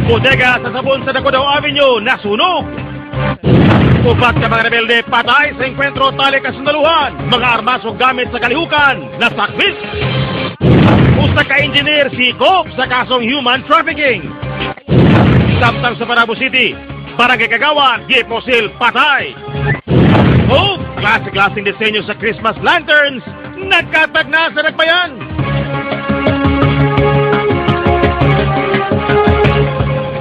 Bodega sa Sabon sa Dakota Avenue, nasunog. Upat ka mga rebelde, patay sa enkwentro tali kasundaluhan. Mga armas o gamit sa kalihukan, nasakbit. Usa ka engineer si Cop sa kasong human trafficking. Samtang sa Panabo City, Barangay Kagawan, Giposil, patay. O, klase-klaseng disenyo sa Christmas lanterns, nagkatag na sa nagbayan.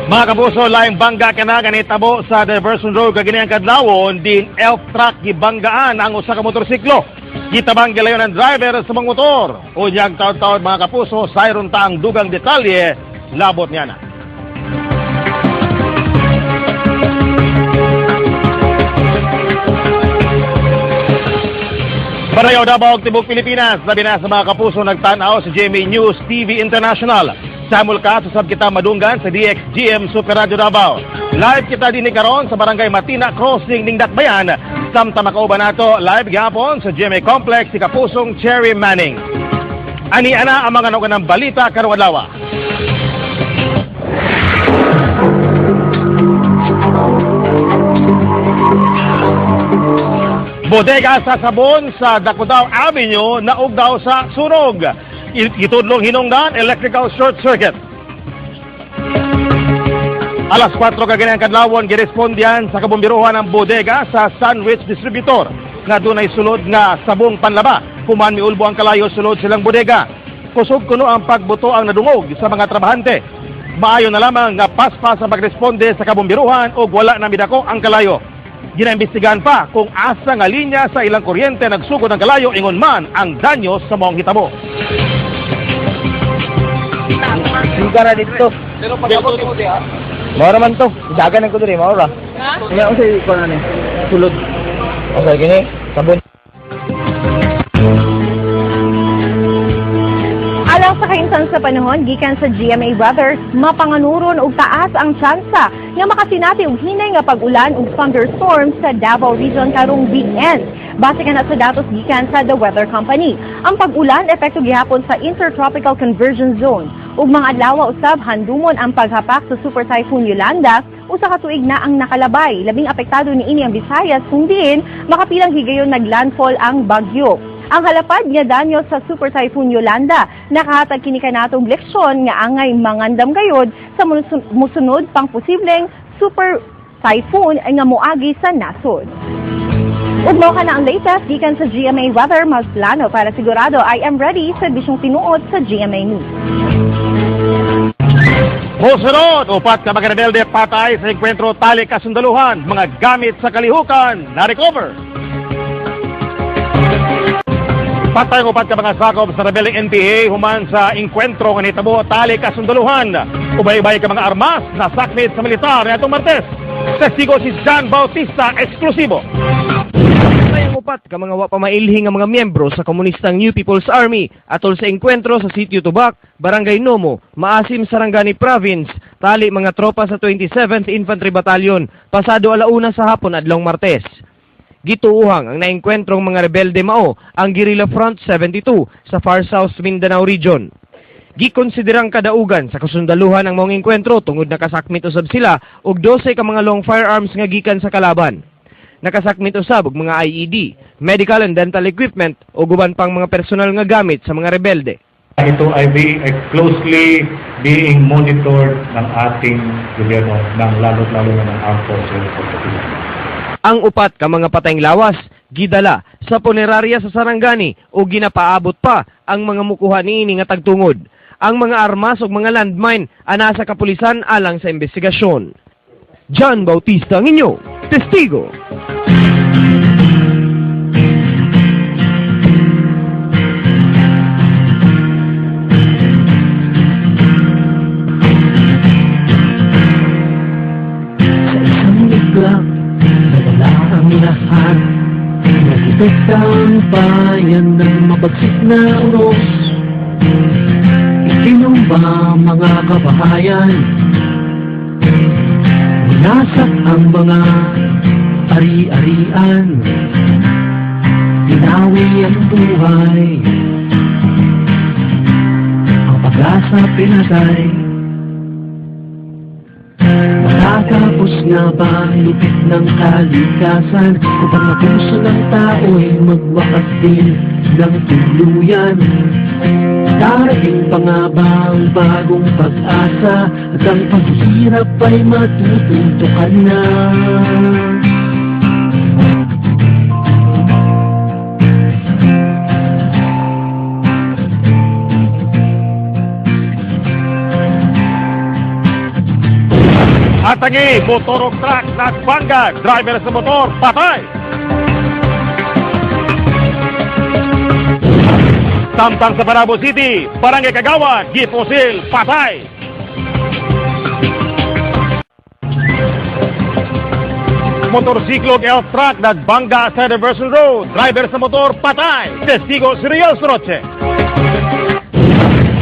Mga kapuso, laing bangga ka na ganitabo sa Diversion Road kaginiyang kadlawon din elf truck gibanggaan ang usa ka motorsiklo. Gitabang gilayon ang driver sa mga motor. Unyang taon-taon mga kapuso, sayron ta ang dugang detalye, labot niya na. Barayaw Davao, Tibok, Pilipinas, labi na sa mga kapuso nagtanaw sa GMA News TV International. Samul ka, susab kita madunggan sa DXGM Super Radio Davao. Live kita din karon sa Barangay Matina Crossing ning Dakbayan. Samtang makauban nato live gapon sa GMA Complex si Kapusong Cherry Manning. Ani ana ang mga naunang balita karong adlaw. Bodega sa Sabon sa Dakota Avenue naug daw sa sunog. Itudlong hinungdan, electrical short circuit. Alas 4 kaganang kadlawon, girespondihan sa kabumbiruhan ng bodega sa Sandwich Distributor nga dunay sulod nga sabong panlaba. Human miulbo ang kalayo sulod silang bodega. Kusog kuno ang pagbuto ang nadungog sa mga trabahante. Maayo na lamang nga paspas sa pagresponde sa kabumbiruhan o wala na midako ang kalayo. Ginaimbestigahan pa kung asa nga linya sa ilang kuryente nagsugod ng kalayo ingon man ang danyo sa mong hitabo. Suga na dito. Pero pag-abot mo diya? Maura man to. Daganan ko dito, maura. Ha? Kaya ako sa'yo ko na sulod. Okay, gini. Sabon. Alang sa kainsan sa panahon, gikan sa GMA Weather, mapanganuron og taas ang tsansa nga makasinati og hinay nga pag-ulan ug thunderstorms sa Davao Region karong weekend. Base ka na sa datos gikan sa The Weather Company. Ang pag-ulan epekto gihapon sa Intertropical Convergence Zone. Ug mga adlaw usab handumon ang paghapak sa Super Typhoon Yolanda, usa ka tuig na ang nakalabay. Labing apektado niini ang Visayas kung diin makapilang higayon naglandfall ang bagyo. Ang halapad nga danyo sa Super Typhoon Yolanda nakahatag kini kanatong leksyon nga angay mangandam gayod sa musunod pang posibleng Super Typhoon nga moagi sa nasod. Ug mao ka na ang latest gikan sa GMA Weather, mas plano para sigurado I am ready sa bisyong tinuod sa GMA News. Musunod, upat ka mga rebelde patay sa enkwentro tali kasundaluhan, mga gamit sa kalihukan na-recover. Patay ang upat ka mga sakop sa rebelling NPA human sa enkwentro nga nitabo tali kasundaluhan. Ubay-ubay ka mga armas na sakmit sa militar na itong Martes. Testigo si John Bautista, eksklusibo. Ang upat ka mga wapamailhing nga mga miyembro sa komunistang New People's Army atol sa enkwentro sa Sitio Tubac, Barangay Nomo, Maasim, Sarangani Province, tali mga tropa sa 27th Infantry Battalion, pasado alauna sa hapon adlong Martes. Gituuhang ang naengkwentrong mga rebelde mao ang Guerrilla Front 72 sa Far South Mindanao Region. Gikonsiderang kadaugan sa kasundaluhan ang mga engkwentro tungod nakasakmit usab sila og 12 ka mga long firearms nga gikan sa kalaban. Nakasakmit usab og mga IED, medical and dental equipment o guban pang mga personal nga gamit sa mga rebelde. Ito ay closely being monitored ng ating gobyerno, ng lalo-lalo na ng Armed Forces of the Philippines. Ang upat ka mga patayng lawas, gidala sa punerarya sa Sarangani o ginapaabot pa ang mga mukuha niini nga tagtungod. Ang mga armas o mga landmine ana sa kapulisan alang sa investigasyon. John Bautista ang inyo, testigo. Sa isang biglang nadala ang lahat. Nagtitag ang bayan ng mabagsik na unos. Ikinumba mga kabahayan. Winasak ang mga ari-arian. Binawi ang buhay. Ang pag-asa pinatay. Ubus nga ba ang lupit ng kalikasan upang ang puso ng tao'y magwakas din ng tuluyan? Darating pa nga ba ang bagong pag-asa at ang paghihirap ay matutuntukan na? At tangi, motor o truck nagbangga, driver sa motor, patay! Samtang sa Panabo City, Barangay Kagawad, giposil, patay! Motorsiklo elf truck nagbangga sa Diversion Road, driver sa motor, patay! Testigo si Riel Soroche.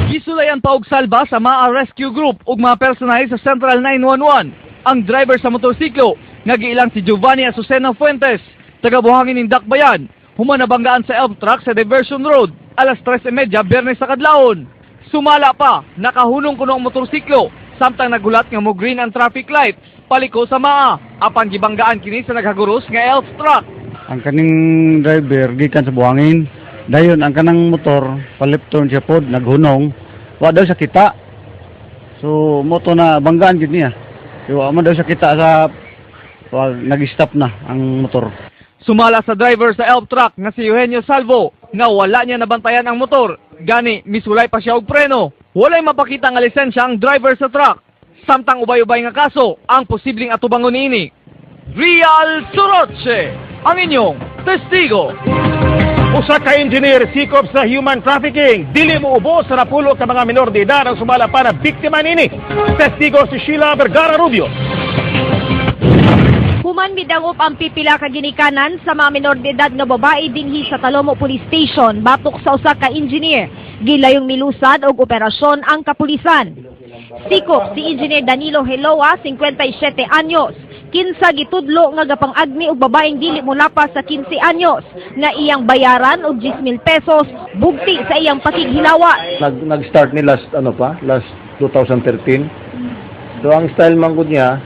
Gisulayan pa og salba sa MAA Rescue Group ug mga personal sa Central 911 ang driver sa motorsiklo nga giilang si Giovanni Azucena Fuentes, taga Buhangin ng Dakbayan, human nabanggaan sa elf truck sa Diversion Road alas 3:30 Biyernes sa kadlawon. Sumala pa, nakahunong kuno ang motorsiklo samtang nagulat nga mo green ang traffic light paliko sa MAA apan gibanggaan kini sa naghaguros nga elf truck. Ang kaning driver gikan sa Buhangin, dayon ang kanang motor palipton siya pod naghunong, wa daw sa kita. So moto na banggaan gid niya. So wa man daw sa kita sa nag-stop na ang motor. Sumala sa driver sa elf truck nga si Eugenio Salvo nga wala niya nabantayan ang motor, gani misulay pa siya og preno. Walay mapakita nga lisensya ang driver sa truck. Samtang ubay-ubay nga kaso ang posibleng atubangon niini. Real Soroche, ang inyong testigo. Usa ka engineer sikop sa human trafficking, dili mo ubos sa napulo ka mga menor de edad ang sumala pa na biktima nini. Testigo si Sheila Vergara Rubio. Human midangop ang pipila ka ginikanan sa mga menor de edad nga babae dinhi sa Talomo Police Station batok sa usa ka engineer. Gilayong milusad og operasyon ang kapulisan. Sikop si Engineer Danilo Heloa, 57 anyos. Kinsa gitudlo nga gapang-agmi og babaeng dili molapas sa 15 anyos nga iyang bayaran og 10,000 pesos bugti sa iyang pakighinawa. Nag-start ni last 2013. So ang style man gud niya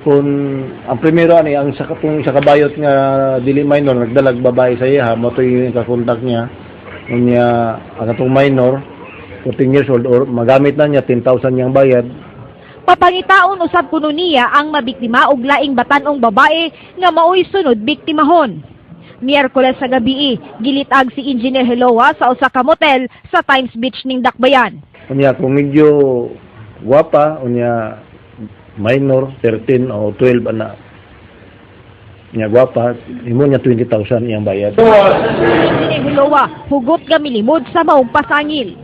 kung ang primero ani ang sa kabayot nga dili minor nagdalag babae sa iya mo to yung kakontak niya unya ang atong minor 14 years old or magamit na niya 10,000 yang bayad. Papangitaon usab kuno niya ang mabiktima og laing batanong babae nga maoy sunod biktimahon. Miyerkules sa gabi, gilitag si Engineer Heloa sa usa ka motel sa Times Beach ning Dakbayan. Unya kung medyo guwapa unya minor 13 o 12 ana niya guwapa imo niya 20,000 iyang bayad. Engineer Heloa hugot nga milimod sa maong pasangil.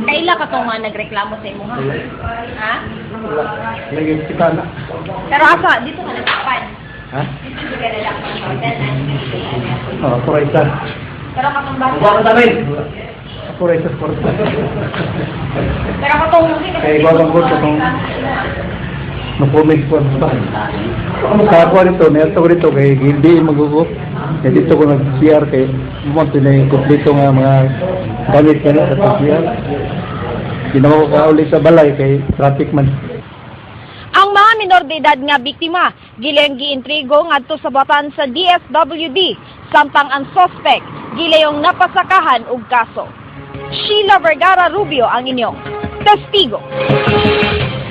Kaila ka to nga nagreklamo sa imo ha? Ha? Lagi kita na. Pero asa, dito ka nagkapan. Ha? Dito ka nagkapan. Oh, puraysa. Pero katong bata. Wa ka rin. Puraysa sport. Pero katong Kay gawang ko tong na-comment ko ba? Kapwa nito, neto ko dito kay hindi magugop. Kaya dito ko nag-CR kay monto na yung kompleto nga mga gamit ka na sa CR. Ginawa ko ka ulit sa balay kay traffic man. Ang mga minor de edad nga biktima gilayong giintrigo ngadto sa batan sa DSWD samtang ang suspect gilayong napasakahan og kaso. Sheila Vergara Rubio ang inyong testigo.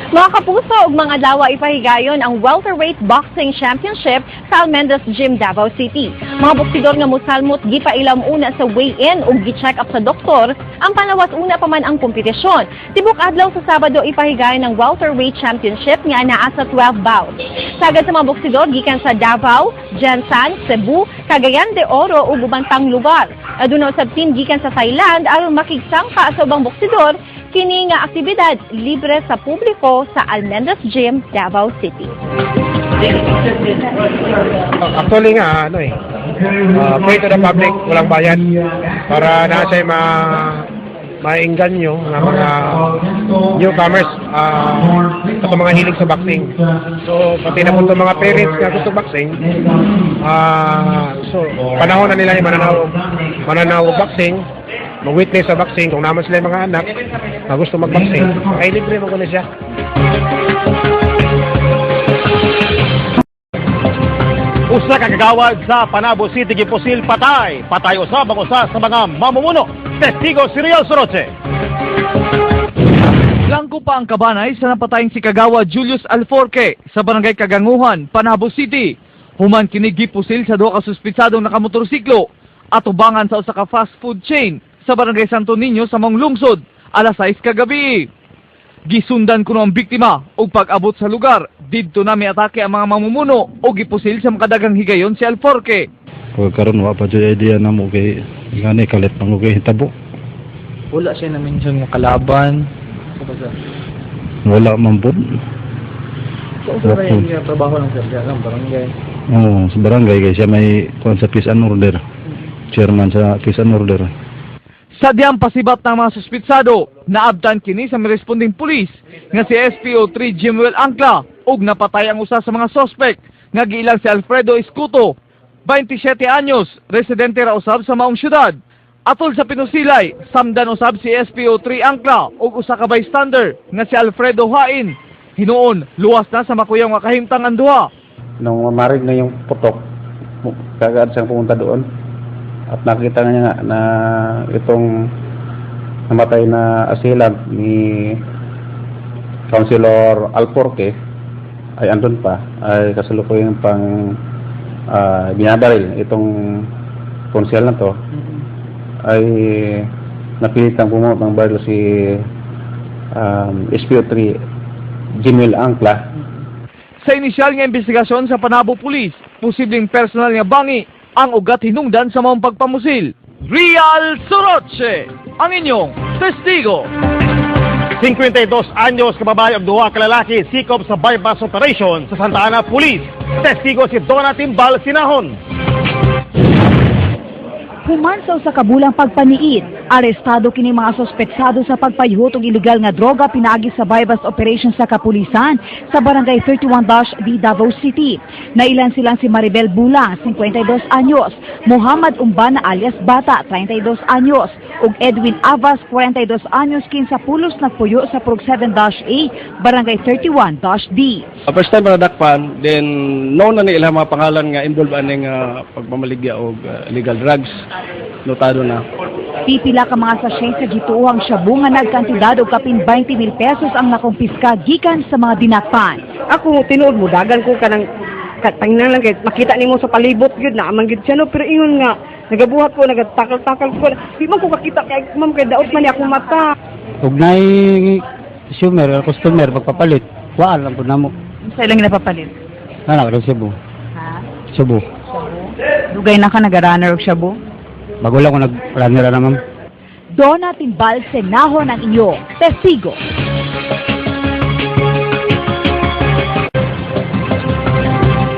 Mga kapuso ug mga dawa ipahigayon ang welterweight boxing championship sa Almendras Gym, Davao City. Mga boksidor nga mosalmot gipailam una sa weigh-in ug gi-check up sa doktor ang panawas una pa man ang kompetisyon. Tibok adlaw sa Sabado ipahigayon ang welterweight championship nga anaa sa 12 bouts. Sagad sa mga boksidor gikan sa Davao, Jansan, Cebu, Cagayan de Oro ug ubang tang lugar. Aduna usab team gikan sa Thailand aron makigsangka sa ubang boksidor kini nga aktibidad libre sa publiko sa Almendras Gym, Davao City. Actually nga, free to the public, walang bayad para na siya maingganyo ng mga newcomers at mga hilig sa boxing. So, pati na po mga parents na gusto boxing, so, panahon na nila yung mananaw boxing, mag-witness sa boxing, kung naman sila yung mga anak na gusto mag-boxing, ay libre mo ko na siya. Usa ka kagawad sa Panabo City gipusil patay. Patay usab ang usa sa mga mamumuno. Testigo si Riel Soroche. Langko pa ang kabanay sa napatayang si Kagawad Julius Alforque sa Barangay Kaganguhan, Panabo City. Human kini gipusil sa duha ka suspitsadong nakamotorsiklo at ubangan sa usa ka fast food chain sa Barangay Santo Niño sa Mong Lungsod, alas 6 kagabi. Gisundan kuno ang biktima ug pag-abot sa lugar, didto na may atake ang mga mamumuno o gipusil sa makadagang higayon si Alforque. Pagkaroon wa pa dyan idea na mo kay ngani kalit pang kay hitabo. Wala siya na mention nga kalaban. Wala man po. So, sa yung trabaho ng sir ng barangay? Oo, sa barangay kay siya may kuan sa peace and order. Chairman sa peace and order. Sa diyang pasibat ng mga suspitsado, naabtan kini sa may responding pulis nga si SPO3 Jimuel Angla ug napatay ang usa sa mga suspect nga giilang si Alfredo Escuto, 27 anyos, residente ra usab sa maong syudad. Atol sa pinusilay, samdan usab si SPO3 Angla ug usa ka bystander nga si Alfredo Hain. Hinuon, luwas na sa makuyang nga kahimtang ang duha. Nung mamarig na yung putok, kagad siyang pumunta doon. At nakita niya nga na itong namatay na assailant ni Councilor Alforque ay andun pa, ay kasalukuyang pang binabaril itong konsyal na to. Ay napilitang bumuot ng baril si SPO3 Jimuel Angla. Sa inisyal nga investigasyon sa Panabo Police, posibleng personal nga bangi ang ugat hinungdan sa maong pagpamusil. Riel Soroche, ang inyong testigo. 52 anyos kababae og duha ka lalaki sikop sa bypass operation sa Santa Ana Police. Testigo si Donna Timbal Sinahon. Human sa usa ka bulang pagpaniid, arestado kini mga sospetsado sa pagpayhot og ilegal nga droga pinaagi sa bypass operation sa kapulisan sa Barangay 31-D Davao City. Nailan silang si Maribel Bulang, 52 anyos, Muhammad Umbana alias Bata, 32 anyos, ug Edwin Avas, 42 anyos kinsa pulos nagpuyo sa Prog 7-A, Barangay 31-D. First time na dakpan, then known na ni ilang mga pangalan nga involved aning pagmamaligya og illegal drugs. Notado na. Pipila ka mga sachet sa gituohang shabu nga nagkantidad og kapin 20,000 pesos ang nakumpiska gikan sa mga dinakpan. Ako tinuod mo dagan ko kanang katangnan lang kay makita nimo sa palibot gyud na amang gyud siya no, pero ingon nga nagabuhat ko nagatakal-takal ko di man ko kakita kay ma'am kay daot man ni akong mata. Ug nay customer magpapalit, waan lang pud namo. Sa ilang napapalit? Ana ra Cebu. Ha? Cebu. Dugay na ka naga-runner og shabu? Bago lang ko nag-runner na ma'am. Donna Timbal Sinahon ang inyong testigo.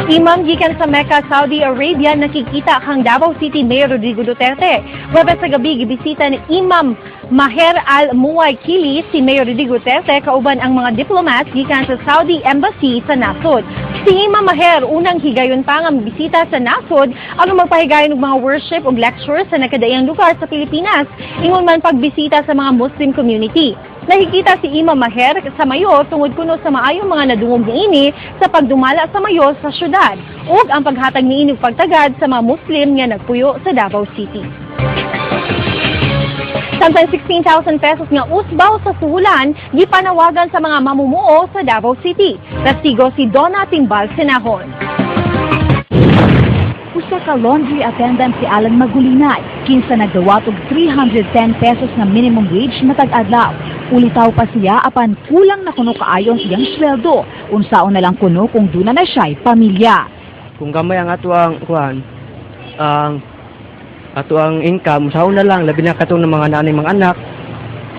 Imam gikan sa Mecca, Saudi Arabia, nakikita kang Davao City Mayor Rodrigo Duterte. Webes sa gabi, gibisita ni Imam Maher Al-Muwaykili si Mayor Rodrigo Duterte kauban ang mga diplomats gikan sa Saudi Embassy sa nasod. Si Imam Maher unang higayon pa nga bisita sa nasod aron magpahigayon og mga worship ug lectures sa nakadaiyang lugar sa Pilipinas, ingon man pagbisita sa mga Muslim community. Nakikita si Imam Maher sa Mayo tungod kuno sa maayong mga nadungog niini sa pagdumala sa Mayo sa syudad ug ang paghatag niini og pagtagad sa mga Muslim nga nagpuyo sa Davao City. Samtang 16,000 pesos nga usbaw sa suhulan, gipanawagan sa mga mamumuo sa Davao City. Testigo si Donna Timbal Sinahon. Usa ka laundry attendant si Alan Magulinay, kinsa nagdawat og 310 pesos na minimum wage matag adlaw. Ulitaw pa siya apan kulang na kuno kaayo ang iyang sweldo. Unsaon na lang kuno kung duna na siya'y pamilya. Kung gamay ang ato ang kuhan, ato ang income, usahaw na lang, labi na katong ng mga nanay mga anak.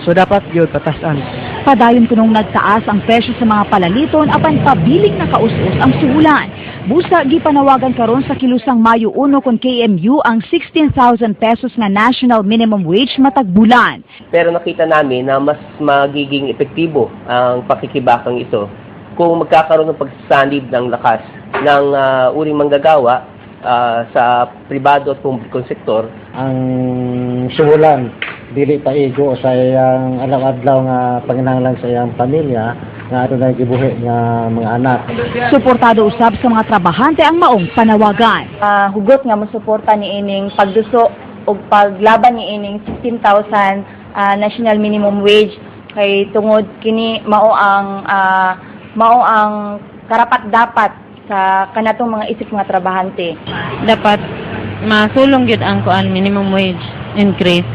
So dapat yun, patasan. Padayon kunong nagtaas ang presyo sa mga palaliton apan pabiling nakaus-us ang suhulan. Busa gipanawagan karon sa kilusang Mayo 1 kon KMU ang 16,000 pesos na national minimum wage matag bulan. Pero nakita namin na mas magiging epektibo ang pakikibakang ito kung magkakaroon ng pagsasanib ng lakas ng uring manggagawa sa pribado at publikong sektor. Ang suhulan dili pa igo sa iyang adlaw-adlaw nga panginahanglan sa iyang pamilya nga ato na gibuhi nga mga anak. Suportado usab sa mga trabahante ang maong panawagan. Hugot nga mosuporta ni ining pagduso o paglaban ni ining 16,000 national minimum wage kay tungod kini mao ang karapat-dapat sa kanatong mga isip mga trabahante. Dapat masulong gyud ang kuan minimum wage increase.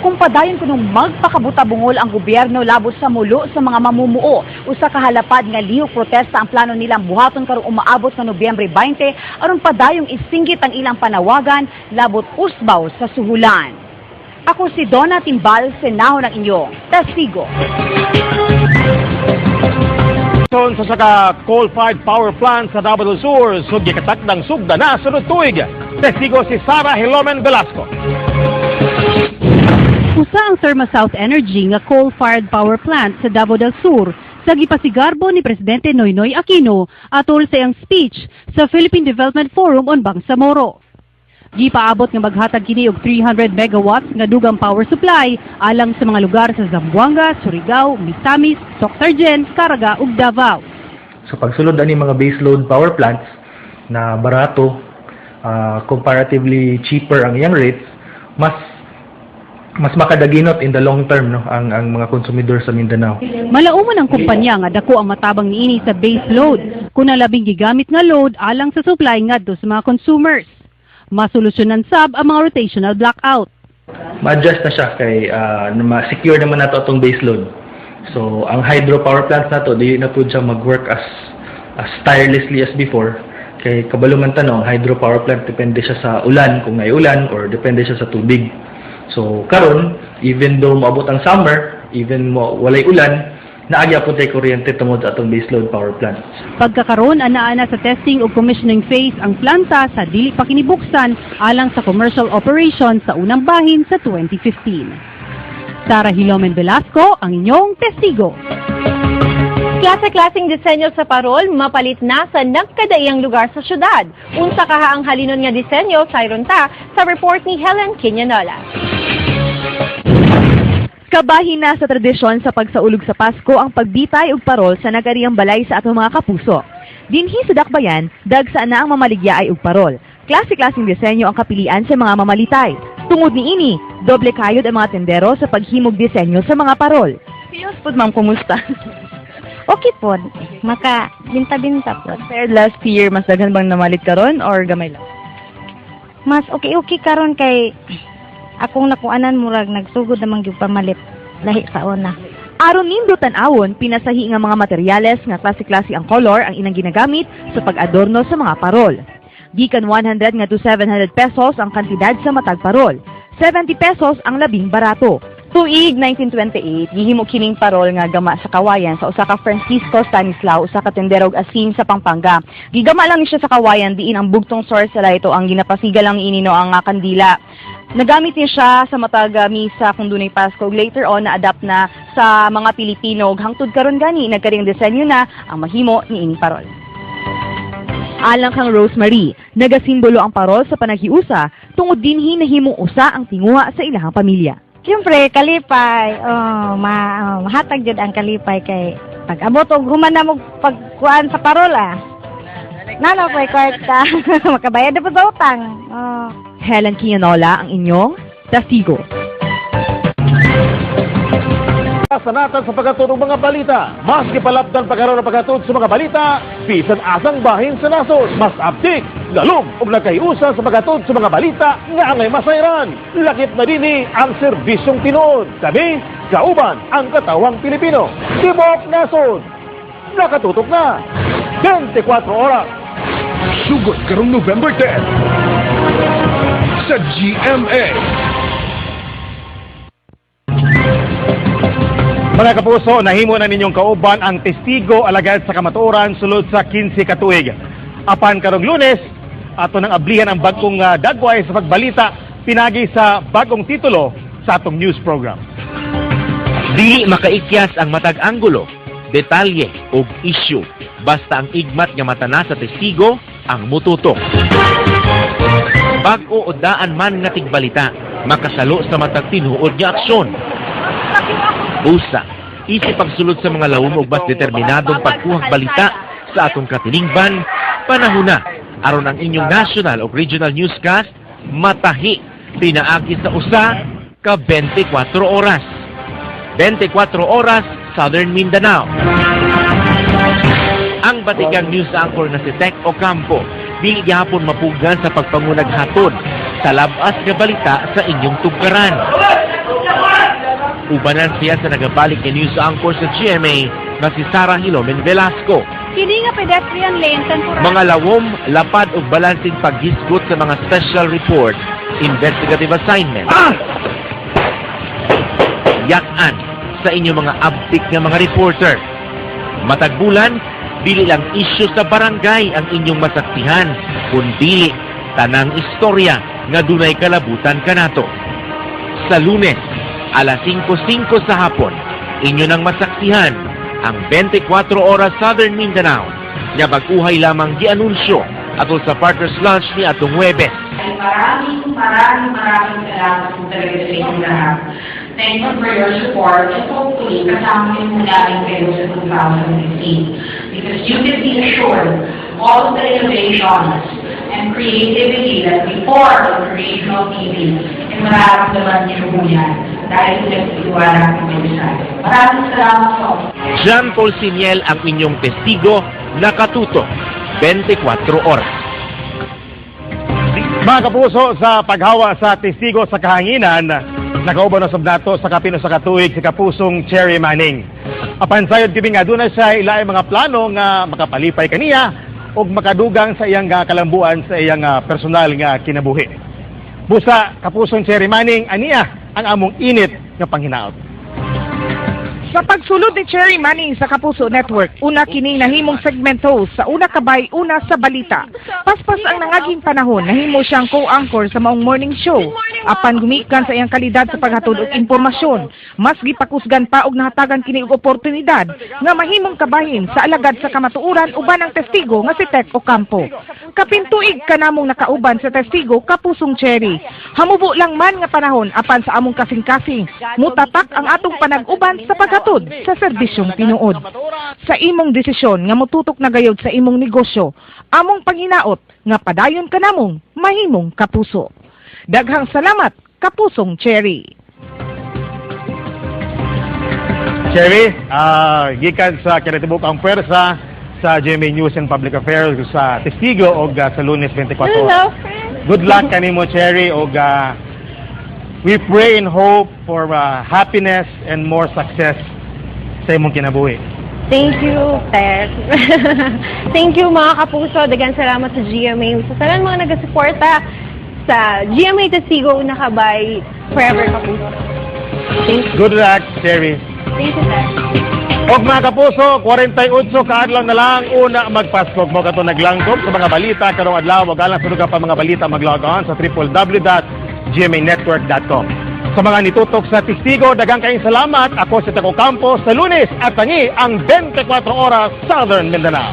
Kung padayon kunong magpakabuta-bungol ang gobyerno labos sa mulo sa mga mamumuo, usa ka halapad nga lihok protesta ang plano nilang buhaton karong umaabot sa Nobyembre 20 aron padayong isinggit ang ilang panawagan labot usbaw sa suhulan. Ako si Donna Timbal, senahon ng inyong testigo. Sa saka coal-fired power plant sa Davao del Sur, sugdi katakdang sugda na sunod tuig. Testigo si Sara Hilomen Velasco. Usa ang Therma South Energy nga coal-fired power plant sa Davao del Sur sa gipasigarbo ni Presidente Noynoy Aquino atol sa iyang speech sa Philippine Development Forum on Bangsamoro. Gipaabot nga maghatag kini og 300 megawatts nga dugang power supply alang sa mga lugar sa Zamboanga, Surigao, Misamis, Soctargen, Caraga ug Davao. So pagsulod ani mga baseload power plants na barato, comparatively cheaper ang iyang rates, mas makadaginot in the long term ang mga konsumidor sa Mindanao. Malauman ang kumpanya nga dako ang matabang niini sa base load kun ang labing gigamit nga load alang sa supply ngadto sa mga consumers. Masolusyonan sab ang mga rotational blackout. Ma-adjust na siya kay ma-secure naman nato atong base load. So ang hydropower plants nato dili na pud siya mag-work as tirelessly as before. Kay kabalo man tanong, hydropower plant depende siya sa ulan kung may ulan or depende siya sa tubig. So karon, even though maabot ang summer, even walay ulan, naagya po tayo kuryente tungod sa atong baseload power plant. Pagkakaroon ana sa testing o commissioning phase ang planta sa dili pa kinibuksan alang sa commercial operation sa unang bahin sa 2015. Sara Hilomen Velasco, ang inyong testigo. Klase-klaseng disenyo sa parol, mapalit na sa nagkadaiyang lugar sa syudad. Unsa kaha ang halinon nga disenyo, sayron ta sa report ni Helen Quinanola. Kabahin na sa tradisyon sa pagsaulog sa Pasko ang pagbitay og parol sa nagariang balay sa atong mga kapuso. Dinhi sa Dakbayan, dagsa na ang mamaligya ay og parol. Klase-klaseng disenyo ang kapilian sa mga mamalitay. Tungod niini, doble kayod ang mga tendero sa paghimog disenyo sa mga parol. Siyos po, ma'am, kumusta? Okay po, maka-binta-binta po. Compared last year, mas daghan bang namalit karon or gamay lang? Mas okay karon kay akong nakuanan murag nagsugod namang gyud pamalit lahi sa una. Aron nindo tan-awon, pinasahi nga mga materyales nga klase-klase ang color ang inang ginagamit sa pag-adorno sa mga parol. Gikan 100 nga to 700 pesos ang kantidad sa matag parol. 70 pesos ang labing barato. Tuig 1928, gihimo kining parol nga gama sa kawayan sa usa ka Francisco Stanislao, usa ka tendero og asin sa Pampanga. Gigama lang ni siya sa kawayan diin ang bugtong source sa ito ang ginapasiga lang ni inino ang kandila. Nagamit niya siya sa matag misa kung dunay Pasko ug later on na-adapt na sa mga Pilipino ug hangtod karon gani nagkaring disenyo na ang mahimo ni ining parol. Alang kang Rosemary, nagasimbolo ang parol sa panaghiusa tungod dinhi nahimong usa ang tinguha sa ilahang pamilya. Siyempre, kalipay. Mahatag jud ang kalipay kay pag-abot og human na mo pagkuan sa parol Nalo ko'y kwarta. Makabayad na po sa utang. Helen Quinanola, ang inyong testigo. Sa natin sa paghatod ng mga balita. Mas gipalapdan pagkaroon ng paghatod sa mga balita, bisan asang bahin sa nasod. Mas aptik, lalong o nagkaiusa sa paghatod sa mga balita nga angay masayran. Lakip na dini ang serbisyong tinuod. Kami, kauban ang katawang Pilipino. Tibok Nasod. Nakatutok na. 24 oras. Sugod karong November 10 sa GMA. Mga kapuso, nahimo na ninyong kauban ang testigo alagad sa kamatuoran sulod sa 15 katuig. Apan karong Lunes, ato nang ablihan ang bagong dagway sa pagbalita pinagi sa bagong titulo sa atong news program. Dili makaikyas ang matag anggulo, detalye ug issue basta ang igmat nga mata na sa testigo ang mututok. Bag-o o daan man nga tigbalita, makasalo sa matag tinuod nga aksyon. Usa, Isip pagsulod sa mga lawom ug mas determinadong pagkuhag balita sa atong katilingban, panahon na aron ang inyong national o regional newscast matahi pinaagi sa usa ka 24 oras. 24 oras Southern Mindanao. Ang batikang news anchor na si Tech Ocampo dili gihapon mapugan sa pagpangunag hatod sa labas nga balita sa inyong tugkaran. Ubanan siya sa nagabalik ni news anchor sa GMA na si Sarah Hilomen Velasco. Kini nga pedestrian lane temporary. Mga lawom, lapad ug balansing paghisgot sa mga special report, investigative assignment. Yak-an sa inyong mga abtik nga mga reporter. Matag bulan, dili lang isyu sa barangay ang inyong masaksihan, kundi tanang istorya nga dunay kalabutan kanato. Sa Lunes, alas 5:05 sa hapon, inyo nang masaksihan ang 24 oras Southern Mindanao nga baguhay lamang gianunsyo atol sa Partners Lunch ni atong Huwebes. Maraming salamat po talaga sa inyong lahat. Thank you for your support and hopefully kasama niyo po namin kayo sa 2015 because you can be assured all of the innovations and creativity that before the creation of TV ay mararamdaman niyo po yan dahil nagtitiwala po kayo sa akin. Maraming salamat po. John Paul Siniel ang inyong testigo nakatutok 24 oras. Mga kapuso, sa paghawa sa testigo sa kahanginan, nakauban na sabdato sa kapino sa katuig si kapusong Cherry Manning. Apan sayod kami nga doon na siya ilaay mga plano nga makapalipay kaniya o makadugang sa iyang kalambuan sa iyang personal nga kinabuhi. Busa, kapusong Cherry Manning, aniya ang among init nga panghinaot. Sa pagsulod ni Cherry Manning sa Kapuso Network, una kining nahimong segmento sa Una Kabay, Una sa Balita. Paspas ang nangaging panahon, nahimo siyang co-anchor sa maong morning show. Apan gumikan sa iyang kalidad sa paghatod og impormasyon, mas gipakusgan pa og nahatagan kini og oportunidad nga mahimong kabahin sa alagad sa kamatuoran uban ang testigo nga si Tech Ocampo. Kapintuig kanamong nakauban sa testigo Kapusong Cherry. Hamubo lang man nga panahon apan sa among kasing-kasing, mutatak ang atong panag-uban sa paghatod sa serbisyong tinuod. Sa imong desisyon nga motutok na gayod sa imong negosyo, among panghinaot nga padayon kanamong mahimong kapuso. Daghang salamat, Kapusong Cherry. Cherry, gikan sa kinatibuk ang pwersa sa GMA News and Public Affairs sa testigo o sa Lunes 24 oras. Hello, friend. Good luck kanimo, Cherry, o we pray and hope for happiness and more success sa imong kinabuhi. Thank you, Ted. Thank you, mga kapuso. Dagan salamat sa GMA. Sa tanan mga nagasuporta sa GMA Testigo Una Kabay, forever kapuso. Thank you. Good luck, Cherry. Thank you, Ted. Og mga kapuso, 48 kaadlaw na lang una magpaskog mo kato naglangkob sa mga balita karong adlaw ug alang sa pa mga balita mag-log on sa www.gmanetwork.com. Sa mga nitutok sa testigo, daghang kayong salamat. Ako si Tech Ocampo sa Lunes at tangi ang 24 oras Southern Mindanao.